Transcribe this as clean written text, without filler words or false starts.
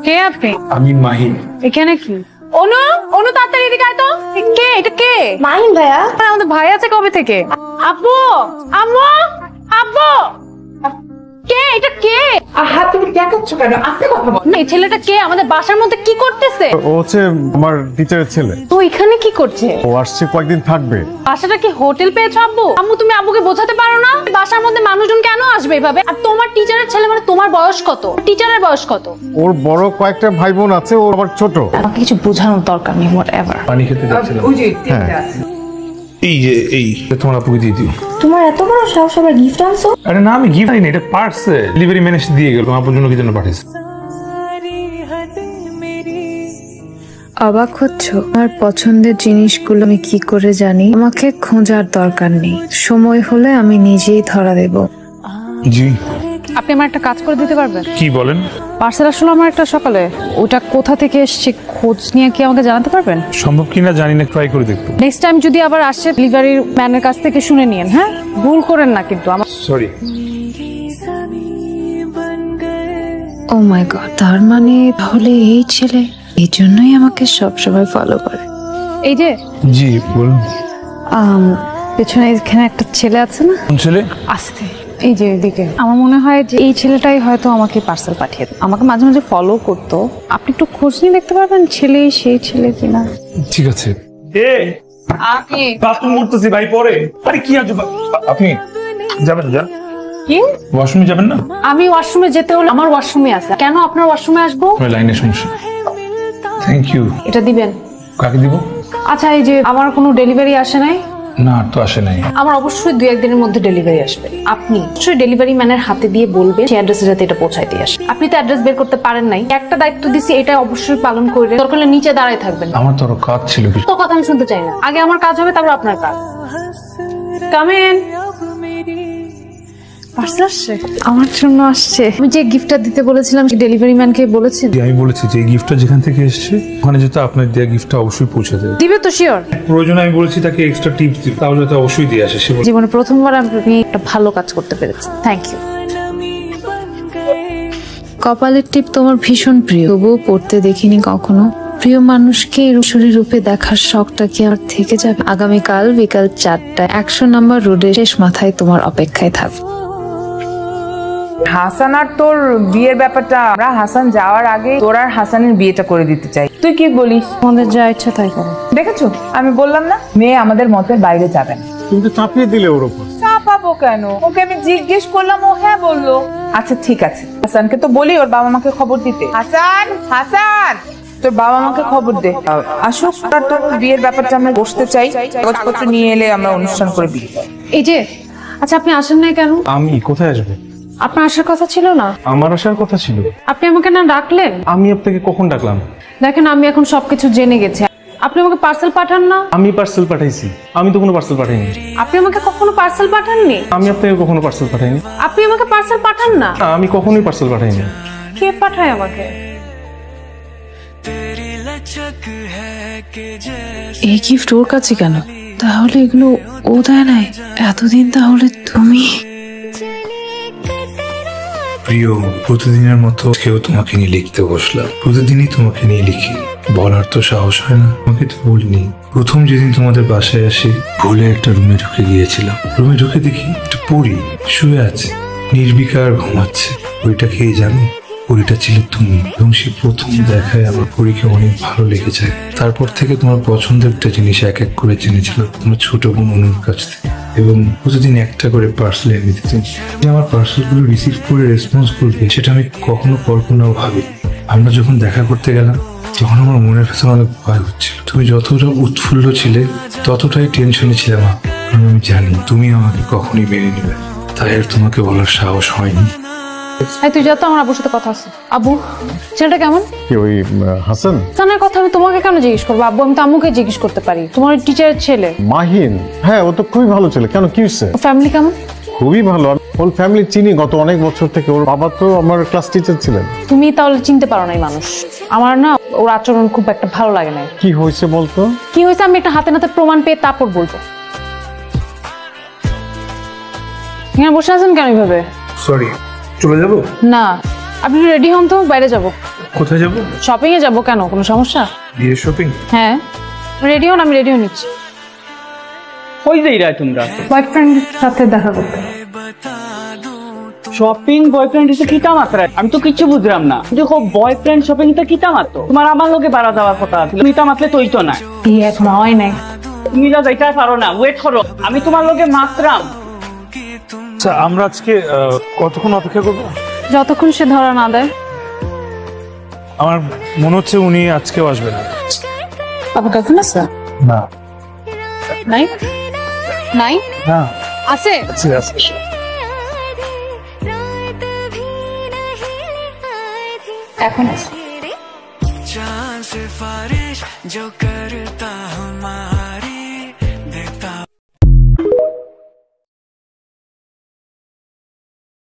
কে আপনি? আমি মাহিন। এখানে কি? অনু, অনু তাড়াতাড়ি এদিকে আয় তো। কে এটা? কে? মাহিন ভাইয়া। আমাদের ভাই আছে কবে থেকে? আব্বু, আম্মু, আব্বু, কে এটা? কে? আহা তুমি দেখাচ্ছো কেন? আস্তে কথা বল। এই ছেলেটা কে? আমাদের বাসার মধ্যে কি করতেছে? ও হচ্ছে আমার টিচারের ছেলে। তো এখানে কি করছে? ও আসছে কয়েকদিন থাকবে। বাসাটা কি হোটেল পেয়েছো আব্বু? আম্মু তুমি আব্বুকে বোঝাতে পারো না বাসার মধ্যে মানুষজন কেন আসবে এভাবে? আর তোমার টিচারের ছেলে মানে তোমার বয়স কত? টিচারের বয়স কত? ওর বড় কয়েকটা ভাই বোন আছে, ও আবার ছোট। আমাকে কিছু বোঝানোর দরকার নেই, হোয়াট এভার। পানি খেতে যাচ্ছিলাম। ওই যে তিনটা আছে। এই তোমার আপুকে দিয়ে দিও। তোমার এত বড় সাহস আবার গিফট আনছো? আরে না, আমি গিফট আইনি, এটা পার্সেল। ডেলিভারি ম্যান এসে দিয়ে গেল। আপুর জন্য কি জন্য পাঠিয়েছে? অবাক হচ্ছ? আমার পছন্দের জিনিসগুলো আমি কি করে জানি? আমাকে খোঁজার দরকার নেই, সময় হলে আমি নিজেই ধরা দেব। জি। আপনি আমার একটা কাজ করে দিতে পারবেন? কি বলেন? পার্সেল আসলে আমার একটা সকালে, ওটা কোথা থেকে এসেছে খোঁজ নিয়ে কি আমাকে জানাতে পারবেন? সম্ভব কিনা জানি না, ট্রাই করে দেখবো। নেক্সট টাইম যদি আবার আসে ডেলিভারি ম্যানের কাছ থেকে শুনে নিন, হ্যাঁ? ভুল করেন না কিন্তু। আমার সরি। ও মাই গড, তার মানে তাহলে এই ছেলে এই জন্যই আমাকে সবসময় ফলো করে। এই যে জি বলুন। পেছনে এখানে একটা ছেলে আছে না? কোন ছেলে? আসতে এই যে এদিকে। আমার মনে হয় যে এই ছেলেটাই হয়তো আমাকে পার্সেল পাঠিয়ে দেয়। আমাকে মাঝে মাঝে ফলো করতো। আপনি একটু খোঁজ নিয়ে দেখতে পারবেন ছেলে সেই ছেলে কিনা? ঠিক আছে। আপনি বাথরুম করতেছি ভাই, পরে। আরে কি আজব, আপনি যাবেন? যান। কি? ওয়াশরুমে যাবেন না? আমি ওয়াশরুমে যেতে হলে আমার ওয়াশরুমে আছে, কেন আপনার ওয়াশরুমে আসবো? লাইনের সমস্যা। Thank you. এটা দিবেন? কাকে দিব? আচ্ছা, এই যে আমার কোনো ডেলিভারি আসে নাই? না, আর তো আসে নাই। আমার অবশ্যই 2-1 দিনের মধ্যে ডেলিভারি আসবে। আপনি অবশ্যই ডেলিভারি ম্যানের হাতে দিয়ে বলবেন সেই অ্যাড্রেসে যাতে এটা পৌঁছায় দিয়ে আসে। আপনি তো অ্যাড্রেস বের করতে পারেন নাই, একটা দায়িত্ব দিছি, এটা অবশ্যই পালন করে দরকার হলে নিচে দাঁড়ায় থাকবেন। আমার তো আরো কাজ ছিল। তো কথা আমি শুনতে চাই না, আগে আমার কাজ হবে তারপর আপনার কাজ। কামেন। পার্সেল আসছে? আমার জন্য আসছে। আমি যে গিফটটা দিতে বলেছিলাম ডেলিভারি ম্যানকে বলেছেন? আমি বলেছি যে এই গিফটটা যেখান থেকে এসেছে ওখানে যেতে আপনার দেওয়া গিফটটা অবশ্যই পৌঁছে দেবে। দিবে তো শিওর? প্রয়োজন আমি বলেছি তাকে এক্সট্রা টিপস দিতে, তাহলে যাতে অবশ্যই দিয়ে আসে। সে জীবনে প্রথমবার আপনি একটা ভালো কাজ করতে পেরেছেন, থ্যাংক ইউ। কপালের টিপ তোমার ভীষণ প্রিয়, তবুও পড়তে দেখিনি কখনো। প্রিয় মানুষকে রূপসী রূপে দেখার শখটা কি আর থেকে যাবে? আগামীকাল বিকাল 4টায় 100 নম্বর রোডের শেষ মাথায় তোমার অপেক্ষায় থাকবে। হাসান আর তোর বিয়ের ব্যাপারটা, আমরা হাসান যাওয়ার আগে তোর আর হাসানের বিয়েটা করে দিতে চাই। তুই কি বলিস? আমাদের যা ইচ্ছা তাই করো। দেখেছো, আমি বললাম না মেয়ে আমাদের মতের বাইরে যাবে না। তুমি তো চাপিয়ে দিলে ওর উপর। চাপাবো কেন? ওকে আমি জিজ্ঞেস করলাম, ও হ্যাঁ বললো। আচ্ছা ঠিক আছে, হাসানকে তো বলি ওর বাবা মাকে খবর দিতে। হাসান, হাসান তোর বাবা মাকে খবর দে আসুক। আর তোর বিয়ের ব্যাপারটা আমরা বসতে চাই, কাগজপত্র নিয়ে এলে আমরা অনুষ্ঠান করে বিয়ে। এই যে, আচ্ছা আপনি আসেন নাই কেন? আমি কোথায় আসবো? আপনার আসার কথা ছিল না? আমার আসার কথা ছিল। আপনি আমাকে না ডাকলেন? আমি আপনাকে কখন ডাকলাম? দেখেন আমি এখন সবকিছু জেনে গেছি। আপনি আমাকে পার্সেল পাঠান না? আমি পার্সেল পাঠাইছি? আমি তো কোনো পার্সেল পাঠাইনি। আপনি আমাকে কখনো পার্সেল পাঠাননি? আমি আপনাকে কখনো পার্সেল পাঠাইনি। আপনি আমাকে পার্সেল পাঠান না? আমি কখনোই পার্সেল পাঠাইনি। কে পাঠায় আমাকে? এই গিফট ওর কাছে কেন? তাহলে এগুলো ও দেয় নাই এতদিন? তাহলে তুমি? প্রিয়, প্রতিদিনের মতো কেউ তোমাকে নিয়ে লিখতে বসলাম। প্রতিদিনই তোমাকে নিয়ে লিখি, বলার তো সাহস হয় না। তোমাকে তো বলিনি। প্রথম যেদিন তোমাদের বাসায় আসি, ভুলে একটা রুমে ঢুকে গিয়েছিলাম। রুমে ঢুকে দেখি একটা পরী শুয়ে আছে, নির্বিকার ঘুমাচ্ছে। পরীটা খেয়ে জানো, পরীটা ছিল তুমি। এবং সে প্রথম দেখায় আমার পরীকে অনেক ভালো লেগেছে। তারপর থেকে তোমার পছন্দের একটা জিনিস এক এক করে জেনেছিল তোমার ছোট বোন অনুর কাছ থেকে। এবং প্রতিদিন একটা করে পার্সেল এনে দিতে। যে আমার পার্সেলগুলো রিসিভ করে রেসপন্স করবে সেটা আমি কখনো কল্পনাও ভাবিনি। আমরা যখন দেখা করতে গেলাম তখন আমার মনের ভেতর অনেক ভয় হচ্ছিল। তুমি যতটা উৎফুল্ল ছিলে ততটাই টেনশনে ছিলাম, কারণ আমি জানি তুমি আমাকে কখনই মেনে নেবে। তাই আর তোমাকে বলার সাহস হয়নি। তুই যা তো, আমার আব্বুর সাথে কথা আছে। আব্বু, ছেলেটা কেমন? কি ওই হাসান? হাসানের কথা আমি তোমাকে কেন জিজ্ঞেস করবো আব্বু? আমি তো আম্মুকে জিজ্ঞেস করতে পারি। তোমার টিচারের ছেলে মাহিন? হ্যাঁ, ও তো খুবই ভালো ছেলে। কেন, কি হচ্ছে? ফ্যামিলি কেমন? খুবই ভালো। ওর ফ্যামিলি চিনি গত অনেক বছর থেকে। ওর বাবা তো আমার ক্লাস টিচার ছিলেন। তুমি তাহলে চিনতে পারো নাই মানুষ। আমার না ওর আচরণ খুব একটা ভালো লাগে না। কি হয়েছে বলতো? কি হয়েছে আমি একটা হাতে নাতে প্রমাণ পেয়ে তারপর বলবো। এখানে বসে আছেন কেন এইভাবে? সরি, চলে যাবো? না, আপনি রেডি হন তো, বাইরে যাবো। কোথায় যাবো? শপিং এ যাবো, কেন কোনো সমস্যা? বিয়ের শপিং? হ্যাঁ রেডিও, আমি রেডিও নিচ্ছি। কই যাইরা তোমরা? বয়ফ্রেন্ডের সাথে দেখা করতে। শপিং বয়ফ্রেন্ড এসে কিতা মাত্রা? আমি তো কিচ্ছু বুঝলাম না। দেখো বয়ফ্রেন্ড শপিং টা কিতা মাত্র? তোমার আমার লোকে বাড়া যাওয়ার কথা ছিল, কিতা মাতলে তোই তো না। বিয়ে এখন হয় নাই। তুমি যা যাইতে পারো না, ওয়েট করো, আমি তোমার লোকে মাত্রাম। আচ্ছা আমরা আজকে কতক্ষণ অপেক্ষা করবো? যতক্ষণ সে ধরা না দেয়। আমার মনে হচ্ছে উনি আজকেও আসবে না। আপনার গার্লফ্রেন্ড আছে? না নাই নাই না আছে। আছে আছে। এখন আছে। चांद सिफारिश जो करता हमारा